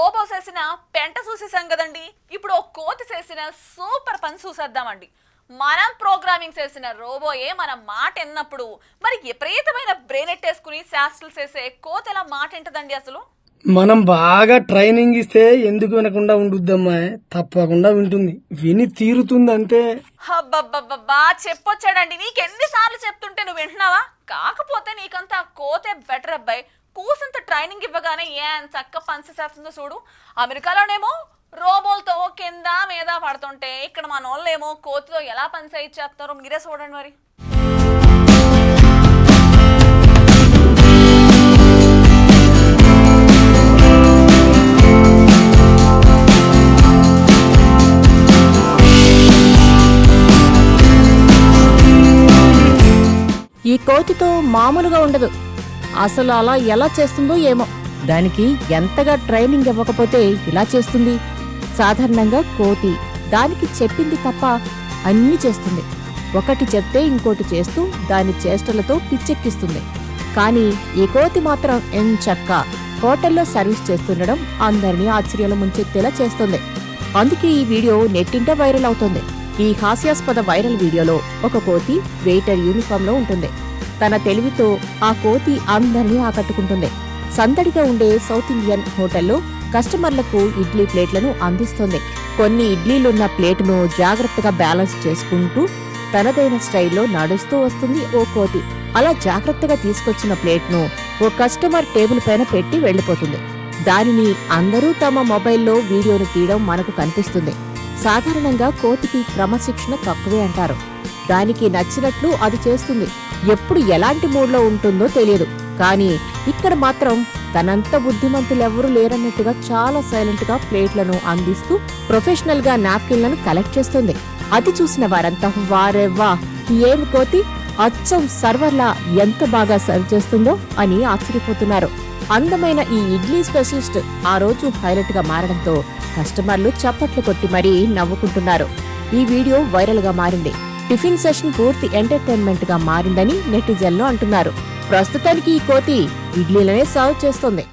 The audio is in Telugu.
రోబో చేసిన పెంట చూసేసాం కదండి. ఇప్పుడు ఓ కోతి చేసిన సూపర్ పని చూసేద్దామండి. మనం ప్రోగ్రామింగ్ చేసిన రోబోయే మన మాట ఎన్నప్పుడు మరి విపరీతమైన బ్రెయిన్ ఎట్టేసుకుని శాస్త్రాలు చేసే కోతి ఎలా మాట ఎంటదండి అసలు? మనం బాగా ట్రైనింగ్ ఇస్తే ఎందుకు వినకుండా ఉండుద్దమ్మా, తప్పకుండా వింటుంది, విని తీరుతుంది అంతే. అబ్బబ్బబ్బబ్బా చెప్పొచ్చాడండి. నీకెన్నిసార్లు చెప్తుంటే నువ్వు వింటున్నావా? కాకపోతే నీకంతా కోతే బెటర్ అబ్బాయి. కూసంత ట్రైనింగ్ ఇవ్వగానే ఏం చక్క పనిచేస్తుందో చూడు. అమెరికాలోనేమో రోబోలతో కింద మీద పడుతుంటే ఇక్కడ మన వాళ్ళేమో కోతితో ఎలా పని చేయిచ్చేస్తున్నారో మీరే చూడండి మరి. ఈ కోతితో మామూలుగా ఉండదు. అసలు అలా ఎలా చేస్తుందో ఏమో. దానికి ఎంతగా ట్రైనింగ్ ఇవ్వకపోతే ఇలా చేస్తుంది. సాధారణంగా కోతి దానికి చెప్పింది తప్ప అన్నీ చేస్తుంది. ఒకటి చెప్తే ఇంకోటి చేస్తూ దాని చేష్టలతో పిచ్చెక్కిస్తుంది. కానీ ఈ కోతి మాత్రం ఎంచక్కా హోటల్లో సర్వీస్ చేస్తుండడం అందరినీ ఆశ్చర్యాలు ముంచెత్తేలా చేస్తుంది. అందుకే ఈ వీడియో నెట్టింట వైరల్ అవుతుంది. ఈ హాస్యాస్పద వైరల్ వీడియోలో ఒక కోతి వెయిటర్ యూనిఫామ్ లో ఉంటుంది. తన తెలివితో ఆ కోతి అందరినీ ఆకట్టుకుంటుంది. సందడిగా ఉండే సౌత్ ఇండియన్ హోటల్లో కస్టమర్లకు ఇడ్లీ ప్లేట్లను అందిస్తుంది. కొన్ని ఇడ్లీలున్న ప్లేటును జాగ్రత్తగా బ్యాలెన్స్ చేసుకుంటూ తనదైన స్టైల్లో నడుస్తూ వస్తుంది ఓ కోతి. అలా జాగ్రత్తగా తీసుకొచ్చిన ప్లేట్ను ఓ కస్టమర్ టేబుల్ పైన పెట్టి వెళ్లిపోతుంది. దానిని అందరూ తమ మొబైల్లో వీడియోను తీయడం మనకు కనిపిస్తుంది. సాధారణంగా కోతికి క్రమశిక్షణ తక్కువే అంటారు. దానికి నచ్చినట్లు అది చేస్తుంది. ఎప్పుడు ఎలాంటి మూడ్లో ఉంటుందో తెలియదు. కానీ ఇక్కడ మాత్రం తనంత బుద్ధిమంతులెవ్వరూ లేరన్నట్టుగా చాలా సైలెంట్ గా ప్లేట్లను అందిస్తూ ప్రొఫెషనల్ గా నాప్కిన్లను కలెక్ట్ చేస్తుంది. అది చూసిన వారంతా వారెవ్వా ఏమి కోతి, అచ్చం సర్వర్లా ఎంత బాగా సర్వ్ చేస్తుందో అని ఆశ్చర్యపోతున్నారు. అందమైన ఈ ఇడ్లీ స్పెషలిస్ట్ ఆ రోజు హైలైట్ గా మారడంతో కస్టమర్లు చప్పట్లు కొట్టి మరీ నవ్వుకుంటున్నారు. ఈ వీడియో వైరల్ గా మారింది. టిఫిన్ సెషన్ పూర్తి ఎంటర్టైన్మెంట్ గా మారిందని నెటిజన్లు అంటున్నారు. ప్రస్తుతానికి ఈ కోతి ఇడ్లీలనే సర్వ్ చేస్తోంది.